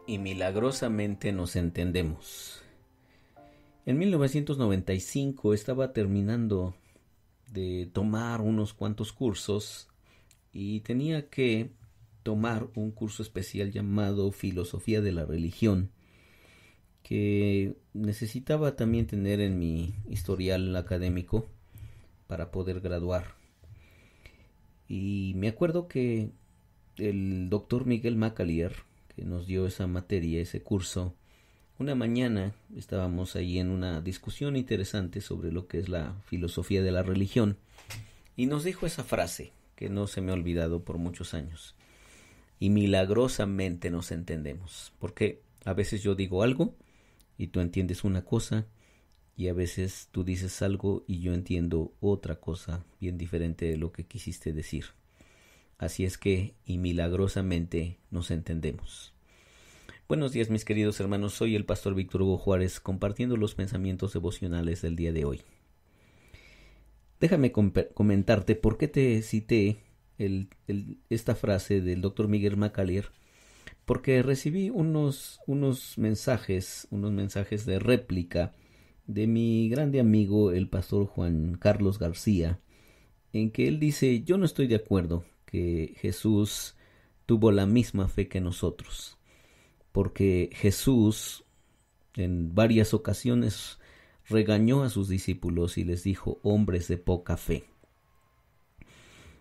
y milagrosamente nos entendemos. En 1995 estaba terminando de tomar unos cuantos cursos y tenía que tomar un curso especial llamado Filosofía de la Religión, que necesitaba también tener en mi historial académico para poder graduar. Y me acuerdo que el doctor Miguel Macalier, que nos dio esa materia, ese curso, una mañana estábamos ahí en una discusión interesante sobre lo que es la filosofía de la religión, y nos dijo esa frase que no se me ha olvidado por muchos años: y milagrosamente nos entendemos, porque a veces yo digo algo y tú entiendes una cosa, y a veces tú dices algo y yo entiendo otra cosa bien diferente de lo que quisiste decir. Así es que, y milagrosamente nos entendemos. Buenos días, mis queridos hermanos, soy el pastor Víctor Hugo Juárez, compartiendo los pensamientos devocionales del día de hoy. Déjame comentarte por qué te cité esta frase del doctor Miguel Macalier, porque recibí unos mensajes de réplica de mi grande amigo el pastor Juan Carlos García, en que él dice: yo no estoy de acuerdo que Jesús tuvo la misma fe que nosotros, porque Jesús en varias ocasiones regañó a sus discípulos y les dijo: hombres de poca fe.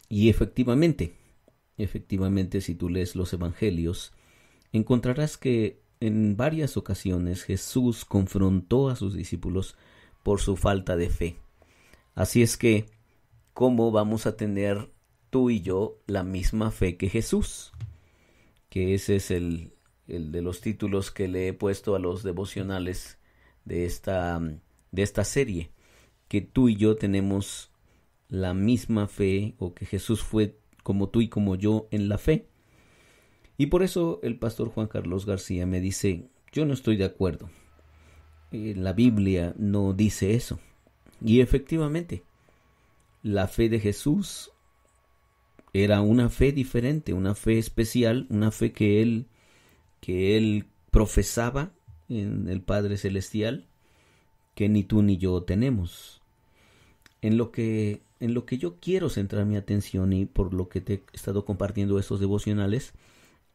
Y efectivamente, si tú lees los evangelios, encontrarás que en varias ocasiones Jesús confrontó a sus discípulos por su falta de fe. Así es que, ¿cómo vamos a tener tú y yo la misma fe que Jesús? Que ese es el de los títulos que le he puesto a los devocionales de esta serie, que tú y yo tenemos la misma fe, o que Jesús fue como tú y como yo en la fe. Y por eso el pastor Juan Carlos García me dice: yo no estoy de acuerdo. La Biblia no dice eso. Y efectivamente, la fe de Jesús era una fe diferente, una fe especial, una fe que él profesaba en el Padre Celestial, que ni tú ni yo tenemos. En lo que yo quiero centrar mi atención, y por lo que te he estado compartiendo estos devocionales,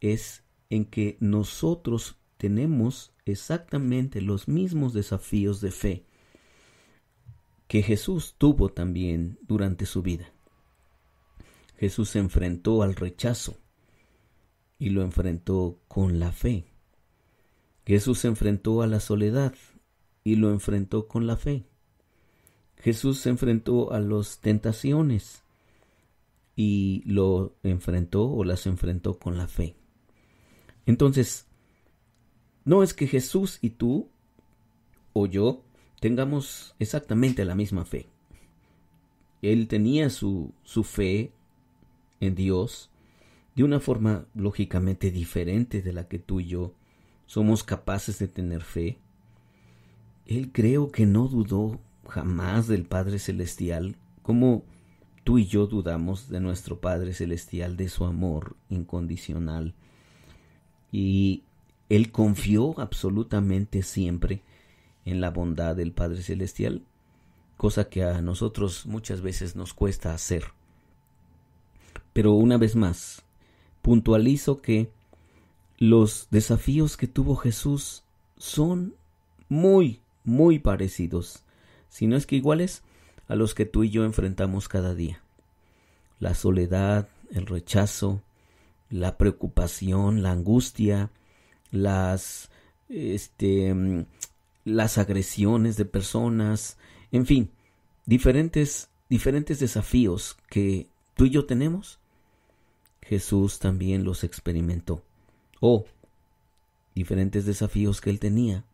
es en que nosotros tenemos exactamente los mismos desafíos de fe que Jesús tuvo también durante su vida. Jesús se enfrentó al rechazo y lo enfrentó con la fe. Jesús se enfrentó a la soledad y lo enfrentó con la fe. Jesús se enfrentó a las tentaciones y lo enfrentó o las enfrentó con la fe. Entonces, no es que Jesús y tú o yo tengamos exactamente la misma fe. Él tenía su fe en Dios de una forma lógicamente diferente de la que tú y yo somos capaces de tener fe. Él, creo que no dudó jamás del Padre Celestial, como tú y yo dudamos de nuestro Padre Celestial, de su amor incondicional. Y él confió absolutamente siempre en la bondad del Padre Celestial, cosa que a nosotros muchas veces nos cuesta hacer. Pero una vez más, puntualizo que los desafíos que tuvo Jesús son muy, muy parecidos, si no es que iguales, a los que tú y yo enfrentamos cada día. La soledad, el rechazo, la preocupación, la angustia, las agresiones de personas, en fin, diferentes desafíos que tú y yo tenemos. Jesús también los experimentó. Diferentes desafíos que él tenía,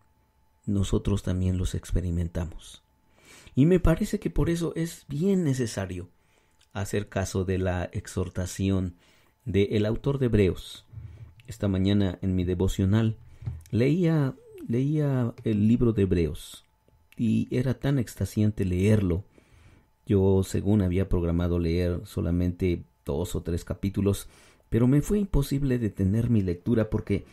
nosotros también los experimentamos. Y me parece que por eso es bien necesario hacer caso de la exhortación del autor de Hebreos. Esta mañana en mi devocional leía el libro de Hebreos y era tan extasiante leerlo. Yo, según había programado leer solamente 2 o 3 capítulos, pero me fue imposible detener mi lectura porque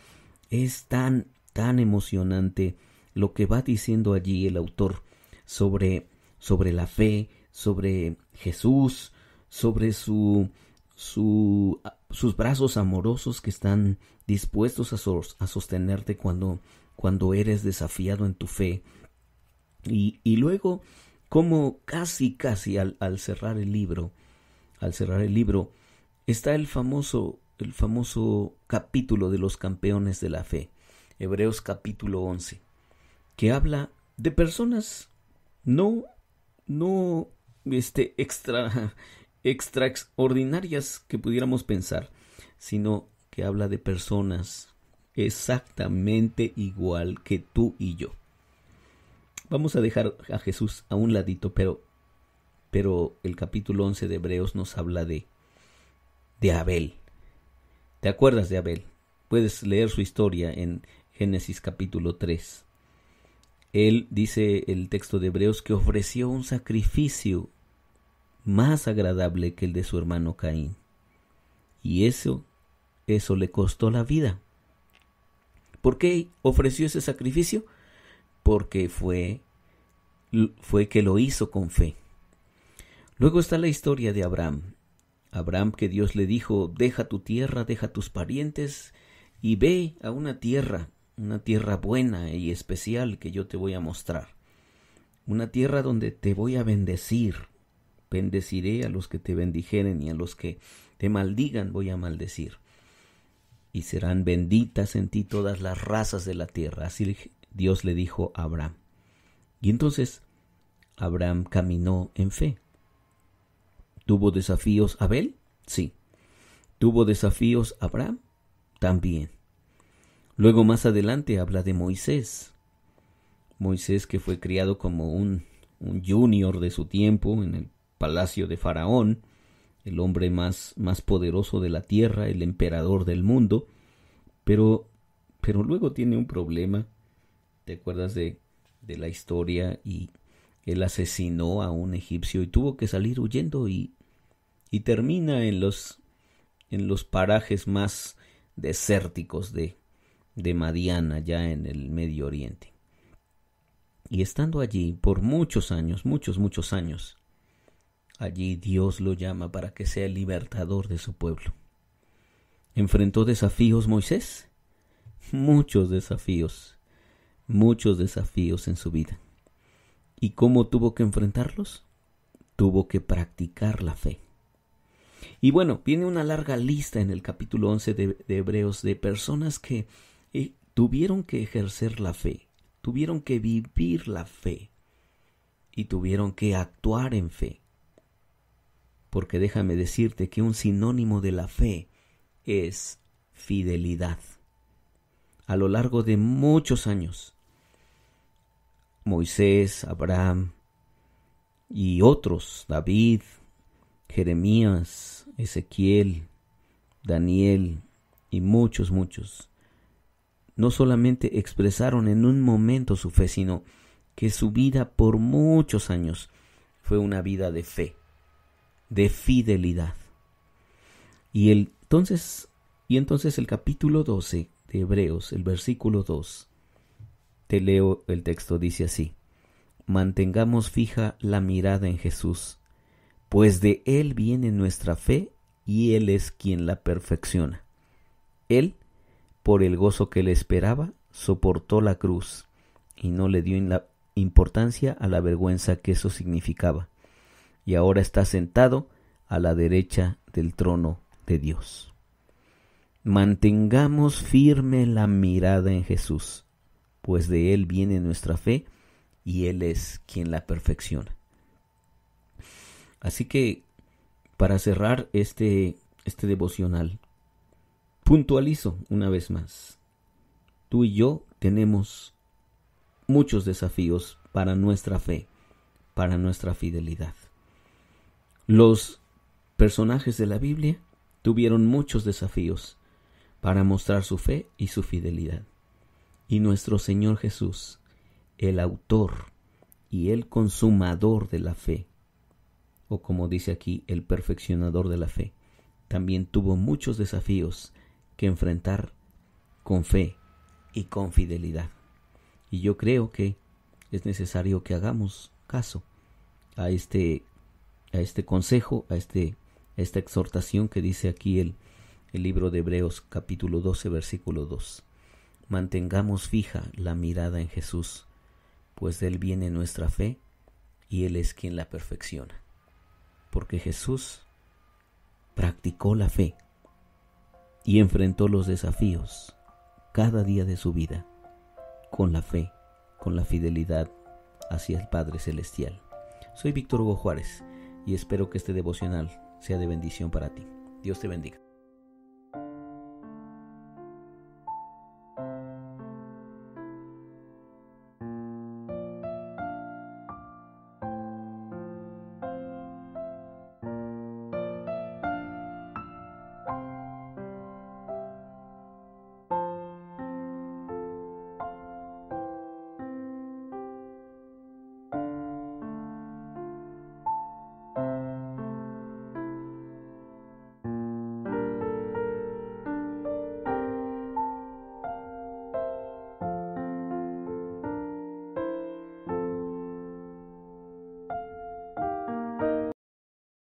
Es tan emocionante lo que va diciendo allí el autor sobre la fe, sobre Jesús, sobre sus brazos amorosos que están dispuestos a sostenerte cuando eres desafiado en tu fe. Y luego, como casi al cerrar el libro, está el famoso capítulo de los campeones de la fe, Hebreos capítulo 11, que habla de personas no extraordinarias que pudiéramos pensar, sino que habla de personas exactamente igual que tú y yo. Vamos a dejar a Jesús a un ladito, pero el capítulo 11 de Hebreos nos habla de Abel. ¿Te acuerdas de Abel? Puedes leer su historia en Génesis capítulo 3. Él, dice el texto de Hebreos, que ofreció un sacrificio más agradable que el de su hermano Caín. Y eso le costó la vida. ¿Por qué ofreció ese sacrificio? Porque fue que lo hizo con fe. Luego está la historia de Abraham. Abraham, que Dios le dijo: deja tu tierra, deja tus parientes y ve a una tierra buena y especial que yo te voy a mostrar. Una tierra donde te voy a bendecir. Bendeciré a los que te bendijeren y a los que te maldigan voy a maldecir. Y serán benditas en ti todas las razas de la tierra. Así Dios le dijo a Abraham. Y entonces Abraham caminó en fe. ¿Tuvo desafíos Abel? Sí. ¿Tuvo desafíos Abraham? También. Luego más adelante habla de Moisés. Moisés, que fue criado como un junior de su tiempo en el palacio de Faraón, el hombre más poderoso de la tierra, el emperador del mundo, pero luego tiene un problema. ¿Te acuerdas de la historia? Y él asesinó a un egipcio y tuvo que salir huyendo y termina en los parajes más desérticos de Madián, allá en el Medio Oriente. Y estando allí por muchos años, muchos años, allí Dios lo llama para que sea el libertador de su pueblo. ¿Enfrentó desafíos Moisés? Muchos desafíos en su vida. ¿Y cómo tuvo que enfrentarlos? Tuvo que practicar la fe. Y bueno, viene una larga lista en el capítulo 11 de Hebreos de personas que tuvieron que ejercer la fe, tuvieron que vivir la fe y tuvieron que actuar en fe. Porque déjame decirte que un sinónimo de la fe es fidelidad. A lo largo de muchos años, Moisés, Abraham y otros, David, Jeremías, Ezequiel, Daniel y muchos, no solamente expresaron en un momento su fe, sino que su vida por muchos años fue una vida de fe, de fidelidad. Y entonces el capítulo 12 de Hebreos, el versículo 2, te leo el texto, dice así: mantengamos fija la mirada en Jesús, pues de Él viene nuestra fe y Él es quien la perfecciona. Él, por el gozo que le esperaba, soportó la cruz y no le dio importancia a la vergüenza que eso significaba. Y ahora está sentado a la derecha del trono de Dios. Mantengamos firme la mirada en Jesús, pues de Él viene nuestra fe y Él es quien la perfecciona. Así que, para cerrar este devocional, puntualizo una vez más. Tú y yo tenemos muchos desafíos para nuestra fe, para nuestra fidelidad. Los personajes de la Biblia tuvieron muchos desafíos para mostrar su fe y su fidelidad. Y nuestro Señor Jesús, el autor y el consumador de la fe, o como dice aquí, el perfeccionador de la fe, también tuvo muchos desafíos que enfrentar con fe y con fidelidad. Y yo creo que es necesario que hagamos caso a este consejo, a esta exhortación que dice aquí el libro de Hebreos capítulo 12 versículo 2. Mantengamos fija la mirada en Jesús, pues de Él viene nuestra fe y Él es quien la perfecciona. Porque Jesús practicó la fe y enfrentó los desafíos cada día de su vida con la fe, con la fidelidad hacia el Padre Celestial. Soy Víctor Hugo Juárez y espero que este devocional sea de bendición para ti. Dios te bendiga.